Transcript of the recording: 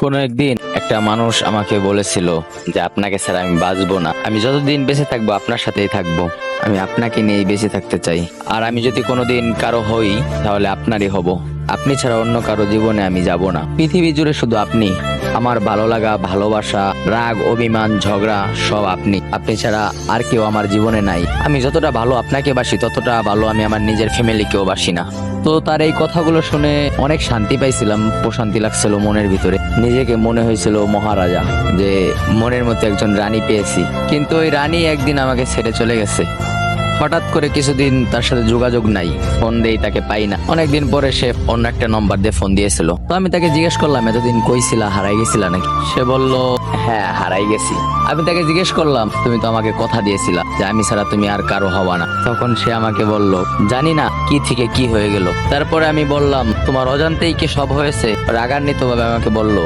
কোনো একদিন একটা মানুষ আমাকে বলেছিল যে আপনাকে ছাড়া আমি বাঁচবো না, আমি যতদিন বেঁচে থাকবো আপনার সাথেই থাকবো, আমি আপনাকে নিয়েই বেঁচে থাকতে চাই। আর আমি যদি কোনোদিন কারো হই তাহলে আপনারই হব। আপনি ছাড়া অন্য কারো জীবনে আমি যাব না। পৃথিবী জুড়ে শুধু আপনি, আমার ভালো লাগা, ভালোবাসা, রাগ, অভিমান, ঝগড়া সব আপনি। আপনি ছাড়া আর কেউ আমার জীবনে নাই। আমি যতটা ভালো আপনাকে বাসি ততটা ভালো আমি আমার নিজের ফ্যামিলিকেও বাসি না। তো তার এই কথাগুলো শুনে অনেক শান্তি পাইছিলাম, প্রশান্তি লাগছিল মনের ভিতরে। নিজেকে মনে হয়েছিল মহারাজা, যে মনের মতো একজন রানী পেয়েছি। কিন্তু ওই রানী একদিন আমাকে ছেড়ে চলে গেছে। হঠাৎ করে কিছুদিন তার সাথে যোগাযোগ নাই, ফোন দেই তাকে পাই না। অনেকদিন পরে সে অন্য একটা নম্বর দিয়ে ফোন দিয়েছিল। তো আমি তাকে জিজ্ঞেস করলাম, এতদিন কইছিলা, হারাই গেছিলা নাকি? সে বলল, হ্যাঁ হারাই গেছি। আমি তাকে জিজ্ঞেস করলাম, তুমি তো আমাকে কথা দিয়েছিলা যে আমি ছাড়া তুমি আর কারো হবা না। তখন সে আমাকে বলল, জানি না কি থেকে কি হয়ে গেল। তারপরে আমি বললাম, তোমার অজান্তেই কি সব হয়েছে? রাগান্বিত ভাবে আমাকে বলল,